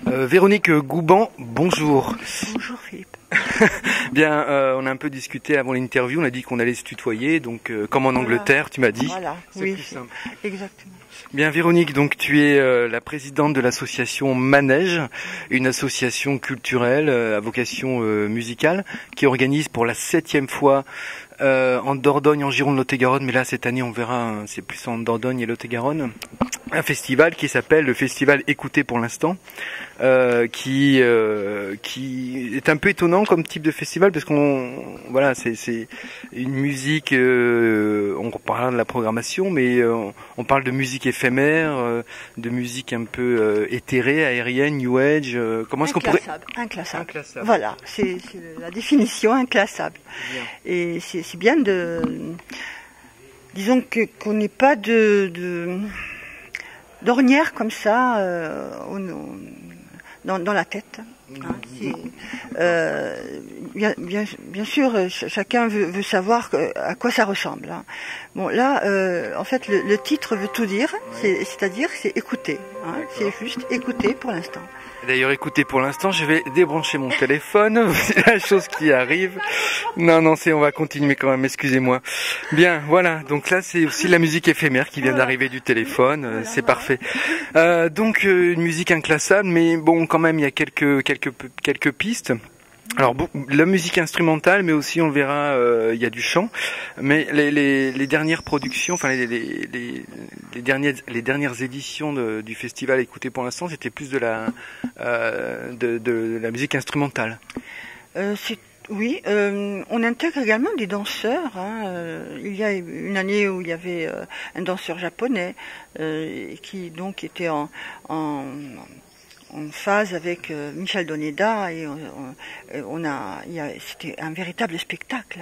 Véronique Gouban, bonjour. Bonjour Philippe. Bien, on a un peu discuté avant l'interview, on a dit qu'on allait se tutoyer, donc comme en Angleterre, tu m'as dit. Voilà, c'est oui, plus simple. Exactement. Bien Véronique, donc tu es la présidente de l'association Manège, une association culturelle à vocation musicale qui organise pour la 7e fois en Dordogne, en Gironde, Lot-et-Garonne, mais là cette année on verra, c'est plus en Dordogne et Lot-et-Garonne, un festival qui s'appelle le Festival Écoutez pour l'instant, qui est un peu étonnant comme type de festival parce voilà, c'est une musique, on parlera de la programmation, mais on parle de musique éphémère, de musique un peu éthérée, aérienne, new age. Comment est-ce qu'on pourrait Inclassable. Voilà, c'est la définition, inclassable. Bien. Et c'est bien disons qu'on n'ait pas d'ornière comme ça dans la tête. Bien sûr, chacun veut savoir à quoi ça ressemble. Hein. Bon, là, en fait, le titre veut tout dire, c'est-à-dire c'est écouter. Hein, c'est juste écouter pour l'instant. D'ailleurs, écoutez, pour l'instant, je vais débrancher mon téléphone. C'est la chose qui arrive. Non, on va continuer quand même, excusez-moi. Bien, voilà. Donc là, c'est aussi la musique éphémère qui vient d'arriver du téléphone. C'est parfait. Donc, une musique inclassable, mais bon, quand même, il y a quelques pistes. Alors la musique instrumentale, mais aussi on le verra, il y a du chant. Mais les dernières productions, enfin les dernières éditions du festival écouté pour l'instant, c'était plus de la musique instrumentale. Oui, on intègre également des danseurs. Hein. Il y a une année où il y avait un danseur japonais qui donc était en phase avec Michel Doneda et c'était un véritable spectacle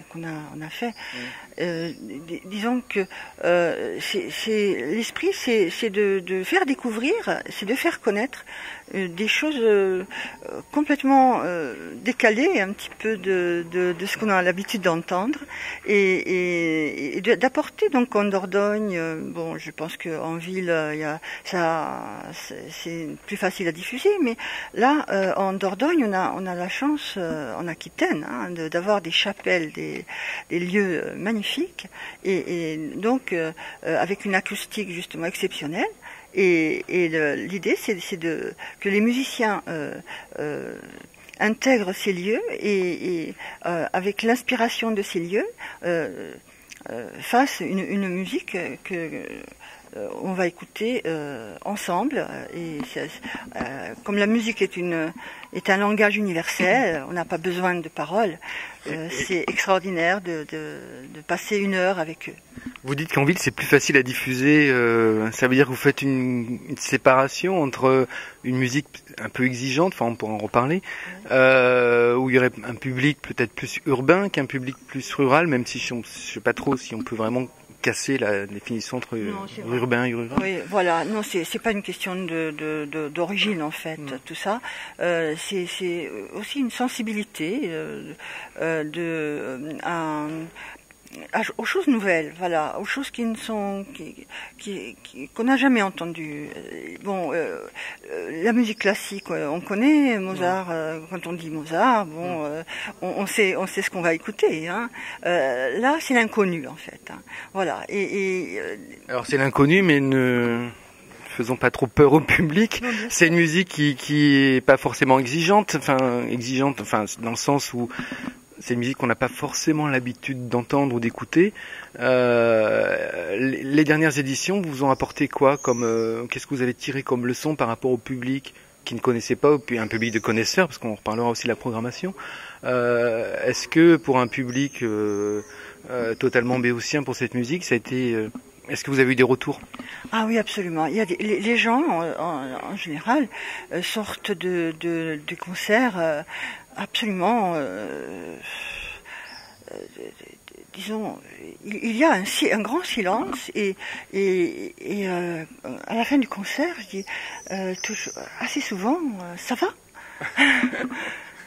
qu'on a fait. Disons que l'esprit, c'est de faire découvrir, c'est de faire connaître des choses complètement décalées un petit peu de ce qu'on a l'habitude d'entendre et d'apporter donc en Dordogne. Bon, je pense qu'en ville, c'est plus facile à diffuser, mais là, en Dordogne, on a la chance, en Aquitaine, d'avoir des chapelles, des lieux magnifiques, et donc avec une acoustique justement exceptionnelle. Et l'idée, c'est que les musiciens intègrent ces lieux et avec l'inspiration de ces lieux, fassent une musique que on va écouter ensemble. Et comme la musique est un langage universel, on n'a pas besoin de paroles. C'est extraordinaire de passer une heure avec eux. Vous dites qu'en ville c'est plus facile à diffuser, ça veut dire que vous faites une séparation entre une musique un peu exigeante, enfin on pourra en reparler, où il y aurait un public peut-être plus urbain qu'un public plus rural, même si je sais pas trop si on peut vraiment casser la définition entre urbain et rural. Oui, voilà. Non, c'est pas une question d'origine en fait. Tout ça, c'est aussi une sensibilité aux choses nouvelles, voilà, aux choses qui ne sont qu'on n'a jamais entendues. Bon, la musique classique, on connaît Mozart. Quand on dit Mozart, bon, on sait ce qu'on va écouter. Hein. Là, c'est l'inconnu en fait. Hein. Voilà. Alors c'est l'inconnu, mais ne faisons pas trop peur au public. C'est une musique qui est pas forcément exigeante, enfin dans le sens où c'est une musique qu'on n'a pas forcément l'habitude d'entendre ou d'écouter. Les dernières éditions vous ont apporté quoi qu'est-ce que vous avez tiré comme leçon par rapport au public qui ne connaissait pas, puis un public de connaisseurs, parce qu'on reparlera aussi de la programmation. Est-ce que pour un public totalement béotien pour cette musique, ça a été... Est-ce que vous avez eu des retours? Ah oui, absolument. Il y a les gens, en général, sortent de concerts absolument... disons, il y a un grand silence et à la fin du concert, je dis assez souvent, ça va?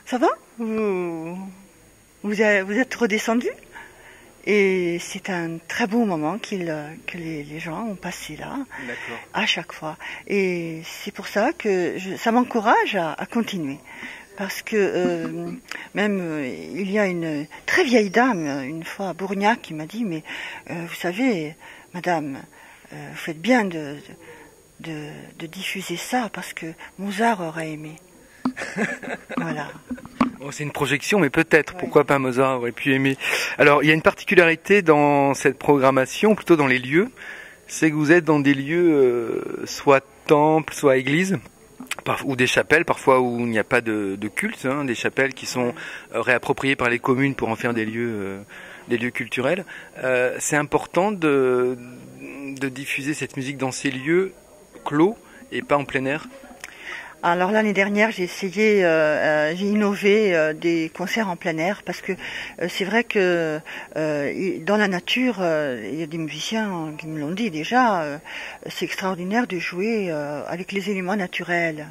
Ça va? Vous êtes redescendu? Et c'est un très beau moment que les gens ont passé là, à chaque fois. Et c'est pour ça que ça m'encourage à continuer. Parce que il y a une très vieille dame, une fois à Bourgnac, qui m'a dit, mais vous savez, madame, vous faites bien de diffuser ça, parce que Mozart aurait aimé. Voilà. Bon, c'est une projection, mais peut-être, pourquoi pas Mozart aurait pu aimer. Alors, il y a une particularité dans cette programmation, plutôt dans les lieux, c'est que vous êtes dans des lieux, soit temples, soit églises, ou des chapelles, parfois où il n'y a pas de culte, des chapelles qui sont réappropriées par les communes pour en faire des lieux culturels. C'est important de diffuser cette musique dans ces lieux clos et pas en plein air. Alors l'année dernière, j'ai essayé, j'ai innové des concerts en plein air, parce que c'est vrai que dans la nature, il y a des musiciens qui me l'ont dit déjà, c'est extraordinaire de jouer avec les éléments naturels,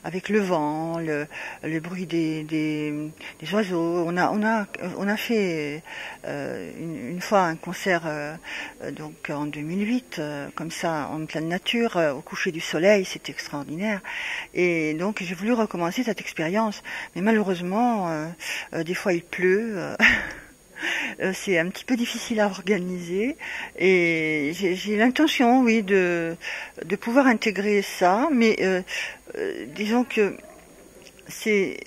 avec le vent, le bruit des oiseaux. On a fait une fois un concert donc en 2008, comme ça, en pleine nature, au coucher du soleil, c'était extraordinaire. Et donc j'ai voulu recommencer cette expérience, mais malheureusement, des fois il pleut, c'est un petit peu difficile à organiser, et j'ai l'intention, oui, de pouvoir intégrer ça, mais disons que c'est...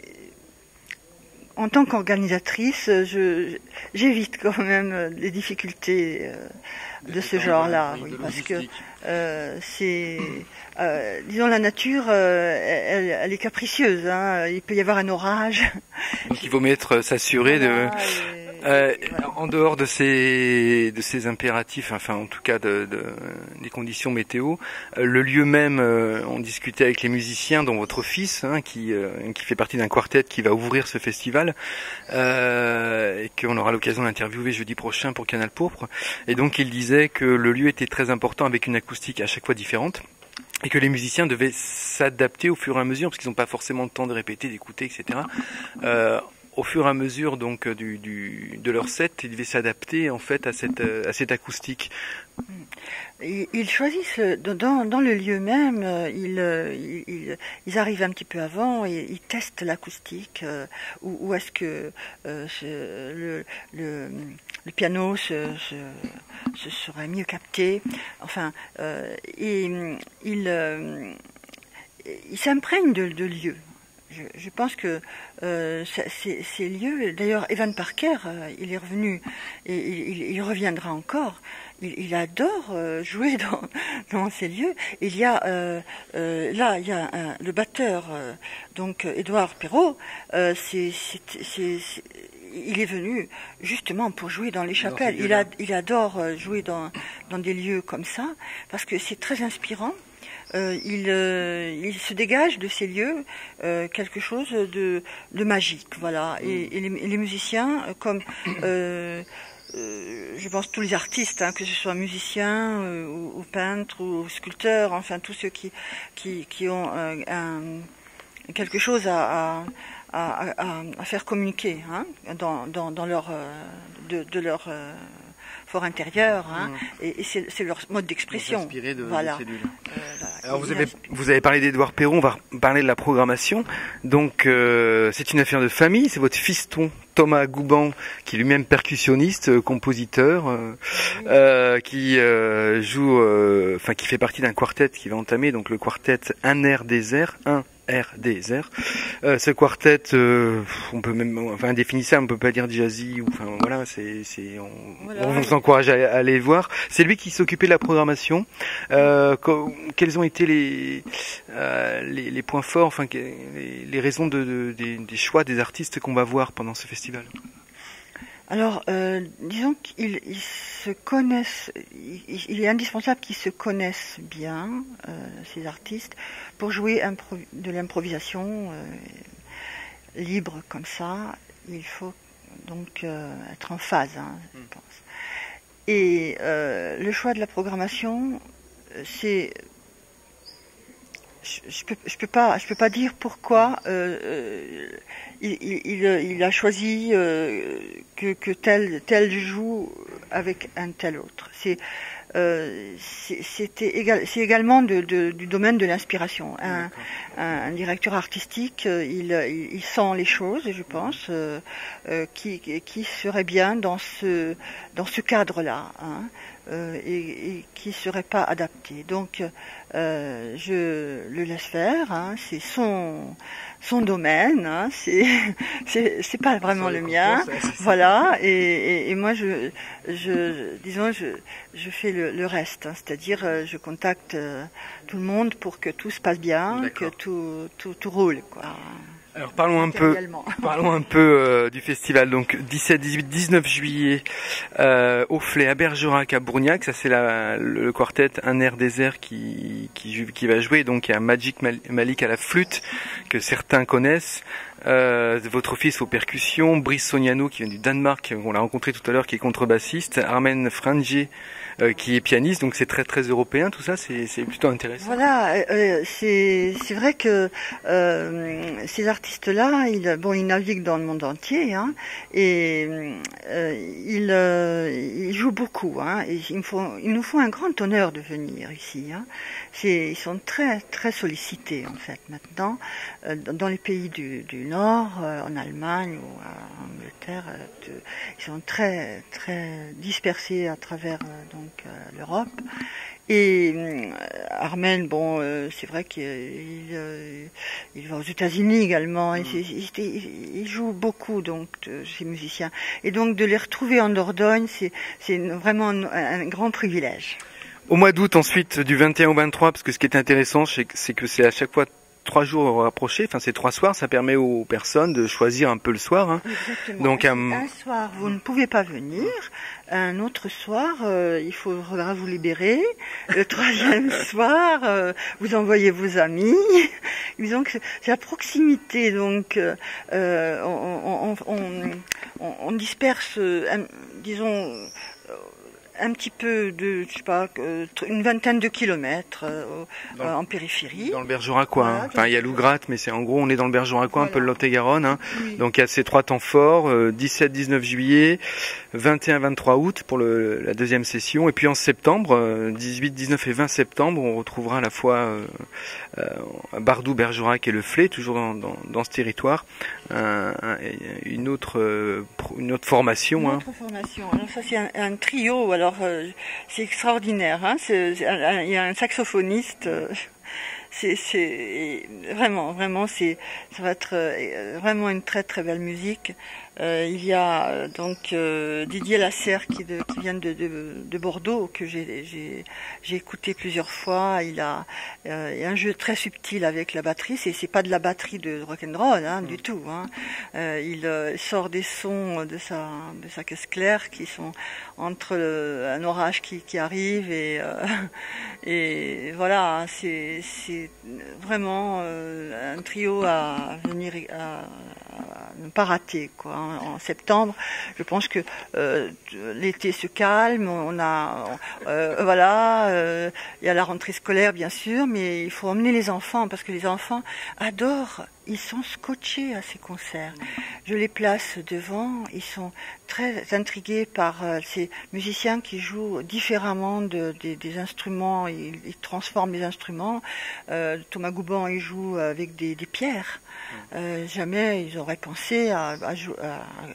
En tant qu'organisatrice, j'évite quand même les difficultés de ce genre-là, oui, parce que disons, la nature, elle est capricieuse, il peut y avoir un orage. Donc il vaut mieux s'assurer de... En dehors de ces impératifs, enfin en tout cas des conditions météo, le lieu même, on discutait avec les musiciens, dont votre fils, qui fait partie d'un quartet qui va ouvrir ce festival, et qu'on aura l'occasion d'interviewer jeudi prochain pour Canal Pourpre. Et donc il disait que le lieu était très important, avec une acoustique à chaque fois différente, et que les musiciens devaient s'adapter au fur et à mesure, parce qu'ils n'ont pas forcément le temps de répéter, d'écouter, etc. Au fur et à mesure donc de leur set, ils devaient s'adapter en fait à cette acoustique. Ils choisissent dans le lieu même, ils arrivent un petit peu avant et ils testent l'acoustique, où est-ce que le piano se serait mieux capté. Enfin, ils s'imprègnent de lieux. Je pense que ces lieux, d'ailleurs Evan Parker, il est revenu et il reviendra encore. Il adore jouer dans ces lieux. Il y a là, il y a le batteur, donc Édouard Perrault. Il est venu justement pour jouer dans les chapelles. Il adore jouer dans des lieux comme ça, parce que c'est très inspirant. Il se dégage de ces lieux quelque chose de magique, voilà. Et les musiciens, comme je pense tous les artistes, que ce soit musiciens ou peintres ou sculpteurs, enfin tous ceux qui ont quelque chose à faire communiquer, dans leur de leur fort intérieur, et c'est leur mode d'expression. Voilà. Alors vous avez parlé d'Édouard Perrault, on va parler de la programmation. Donc c'est une affaire de famille, c'est votre fiston Thomas Gouban, qui est lui-même percussionniste, compositeur, qui joue, qui fait partie d'un quartet qui va entamer, donc le quartet Un air désert, ce quartet, on peut même, indéfinissable, on peut pas dire jazzy, ou voilà, on vous encourage à aller voir. C'est lui qui s'occupait de la programmation. Quels ont été les points forts, les raisons des choix des artistes qu'on va voir pendant ce festival? Alors, disons qu'ils se connaissent, il est indispensable qu'ils se connaissent bien, ces artistes, pour jouer de l'improvisation libre comme ça. Il faut donc être en phase, je pense. Et le choix de la programmation, c'est je peux pas dire pourquoi il a choisi que tel joue avec un tel autre. C'est également du domaine de l'inspiration. Un directeur artistique, il sent les choses, je pense, qui serait bien dans ce cadre-là, hein, et qui serait pas adapté. Donc, je le laisse faire. Hein, c'est son domaine. Hein, c'est pas vraiment le mien. Voilà. Et moi, je fais le reste. Hein, c'est-à-dire, je contacte tout le monde pour que tout se passe bien, que tout roule, quoi. Alors parlons un peu du festival. Donc 17, 18, 19 juillet au Flé à Bergerac à Bourgnac. Ça c'est le quartet Un air désert qui va jouer. Donc il y a Magic Malik à la flûte que certains connaissent. Votre fils aux percussions, Brice Soniano qui vient du Danemark, on l'a rencontré tout à l'heure, qui est contrebassiste, Armen Frangier qui est pianiste, donc c'est très très européen tout ça, c'est plutôt intéressant. Voilà, c'est vrai que ces artistes-là, ils naviguent dans le monde entier, hein, et ils jouent beaucoup, hein, et il nous faut un grand honneur de venir ici, hein. Ils sont très très sollicités en fait maintenant dans les pays du Nord, en Allemagne ou en Angleterre, ils sont très très dispersés à travers l'Europe. Et Armen, c'est vrai qu'il va aux États-Unis également. Et il joue beaucoup donc ces musiciens. Et donc de les retrouver en Dordogne, c'est vraiment un grand privilège. Au mois d'août ensuite, du 21 au 23, parce que ce qui est intéressant, c'est que c'est à chaque fois 3 jours rapprochés, enfin c'est 3 soirs, ça permet aux personnes de choisir un peu le soir. Hein. Exactement. Donc un soir, vous ne pouvez pas venir. Un autre soir, il faudra vous libérer. Le troisième soir, vous envoyez vos amis. Disons que c'est à proximité, donc on disperse, disons, un petit peu de, je sais pas, une vingtaine de kilomètres en périphérie. Dans le Bergeracois. Voilà, hein. Enfin, il y a Lougrat, mais c'est en gros, on est dans le Bergeracois, voilà. Un peu le Lot-et-Garonne. Hein. Oui. Donc il y a ces 3 temps forts, 17-19 juillet, 21-23 août pour la deuxième session. Et puis en septembre, 18, 19 et 20 septembre, on retrouvera à la fois Bardou, Bergerac et le Flé, toujours dans ce territoire, une autre formation. Une autre formation. Alors ça c'est un trio. Alors c'est extraordinaire. Hein, il y a un saxophoniste. C'est vraiment ça va être vraiment une très très belle musique. Il y a donc Didier Lasserre qui vient de Bordeaux, que j'ai écouté plusieurs fois. Il y a un jeu très subtil avec la batterie. C'est pas de la batterie de rock'n'roll du tout. Hein. Il sort des sons de sa caisse claire qui sont entre un orage qui arrive et voilà. C'est vraiment un trio à venir à ne pas rater, quoi. En septembre, je pense que l'été se calme, il y a la rentrée scolaire bien sûr, mais il faut emmener les enfants parce que les enfants adorent. Ils sont scotchés à ces concerts. Je les place devant, ils sont très intrigués par ces musiciens qui jouent différemment des instruments, ils transforment les instruments. Thomas Gouban, il joue avec des pierres. Jamais ils auraient pensé à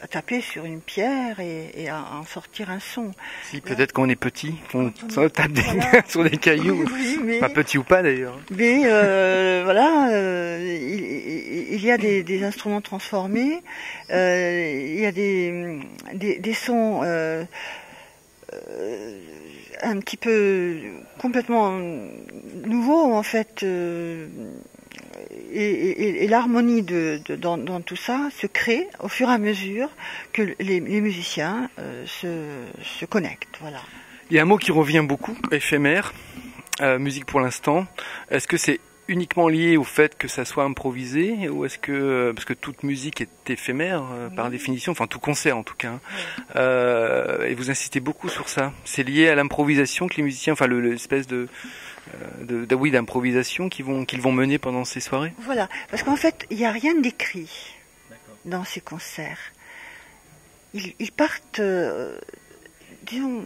taper sur une pierre et à en sortir un son. Si, peut-être qu'on est petit, qu'on tape sur des cailloux, oui, pas petit ou pas d'ailleurs. Mais il y a des instruments transformés, il y a des sons un petit peu complètement nouveaux en fait, et l'harmonie dans tout ça se crée au fur et à mesure que les musiciens se connectent. Voilà. Il y a un mot qui revient beaucoup, éphémère, musique pour l'instant. Est-ce que c'est uniquement lié au fait que ça soit improvisé, ou est-ce que, parce que toute musique est éphémère par définition, enfin tout concert en tout cas, et vous insistez beaucoup sur ça, c'est lié à l'improvisation que les musiciens, enfin l'espèce de oui, d'improvisation qu'ils vont mener pendant ces soirées? Voilà, parce qu'en fait, il n'y a rien d'écrit dans ces concerts. Ils partent, disons,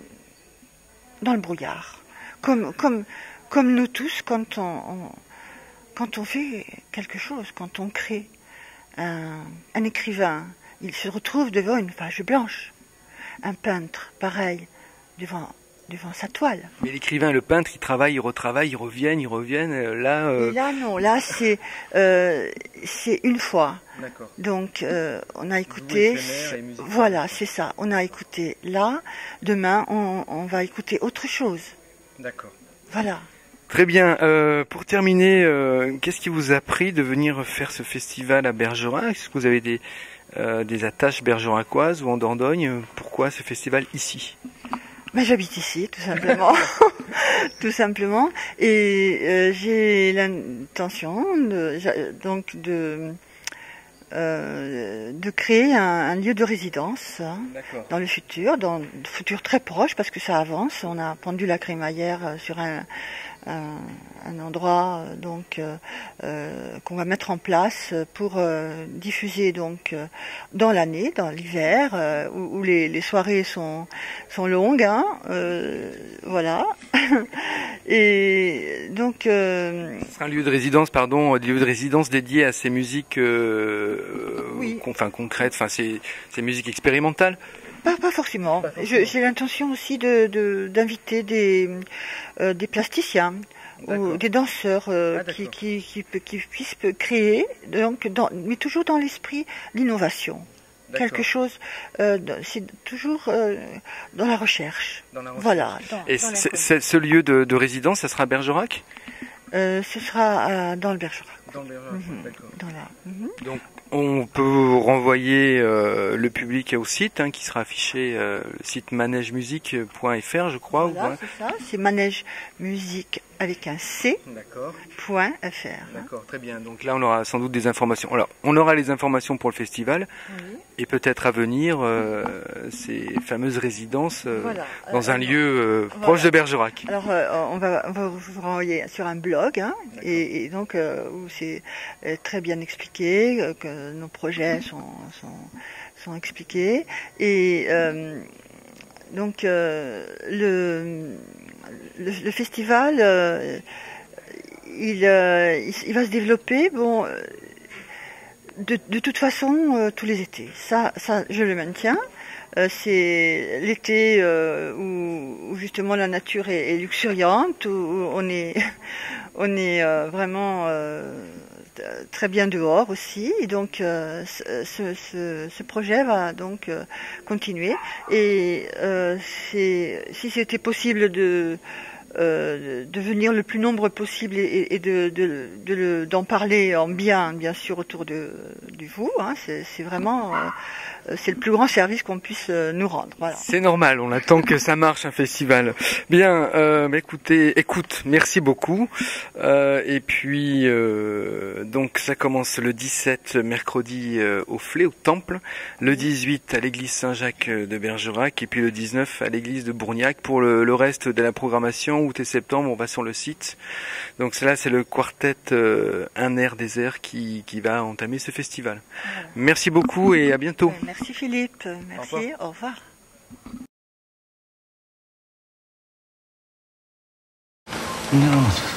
dans le brouillard, comme nous tous quand on fait quelque chose, quand on crée. Un écrivain, il se retrouve devant une page blanche. Un peintre, pareil, devant sa toile. Mais l'écrivain et le peintre, ils travaillent, ils retravaillent, ils reviennent. Là, Là non, là c'est une fois. D'accord. Donc on a écouté. Voilà, c'est ça. On a écouté là. Demain, on va écouter autre chose. D'accord. Voilà. Très bien. Pour terminer, qu'est-ce qui vous a pris de venir faire ce festival à Bergerac? Est-ce que vous avez des attaches bergeracoises ou en Dordogne? Pourquoi ce festival ici? Ben, j'habite ici, tout simplement. Tout simplement. Et j'ai l'intention de créer un lieu de résidence dans le futur très proche, parce que ça avance. On a pendu la crémaillère sur un endroit qu'on va mettre en place pour diffuser dans l'année, dans l'hiver, où les soirées sont longues, voilà. Et donc ce sera un lieu de résidence dédié à ces musiques oui. Concrètes, ces musiques expérimentales. Pas forcément. J'ai l'intention aussi d'inviter des plasticiens ou des danseurs qui puissent créer, mais toujours dans l'esprit d'innovation. Quelque chose, c'est toujours dans la recherche. Voilà. Et ce lieu de résidence, ça sera à Bergerac? Ce sera dans le Bergerac. Dans le Bergerac, d'accord. Donc, on peut renvoyer le public au site qui sera affiché, le site manègemusique.fr, je crois. Voilà, c'est ça, c'est manègemusique avec un C. .fr. D'accord, très bien. Donc là, on aura sans doute des informations. Alors, on aura les informations pour le festival et peut-être à venir ces fameuses résidences dans un lieu proche de Bergerac. Alors, on va vous renvoyer sur un blog et donc où c'est très bien expliqué, que nos projets sont expliqués et donc le festival il va se développer de toute façon tous les étés. Ça je le maintiens. C'est l'été où justement la nature est luxuriante, où on est vraiment très bien dehors aussi. Et donc ce projet va donc continuer. Et si c'était possible de venir le plus nombreux possible et d'en parler en bien sûr autour de vous, c'est vraiment c'est le plus grand service qu'on puisse nous rendre. Voilà. C'est normal, on attend que ça marche un festival. Bien, écoute, merci beaucoup. Et puis donc ça commence le 17 mercredi au Flé, au Temple, le 18 à l'église Saint-Jacques de Bergerac et puis le 19 à l'église de Bourgnac. Pour le reste de la programmation, août et septembre, on va sur le site. Donc cela, c'est le quartet Un air des airs qui va entamer ce festival. Voilà. Merci beaucoup et à bientôt. Merci Philippe, merci, au revoir. Non.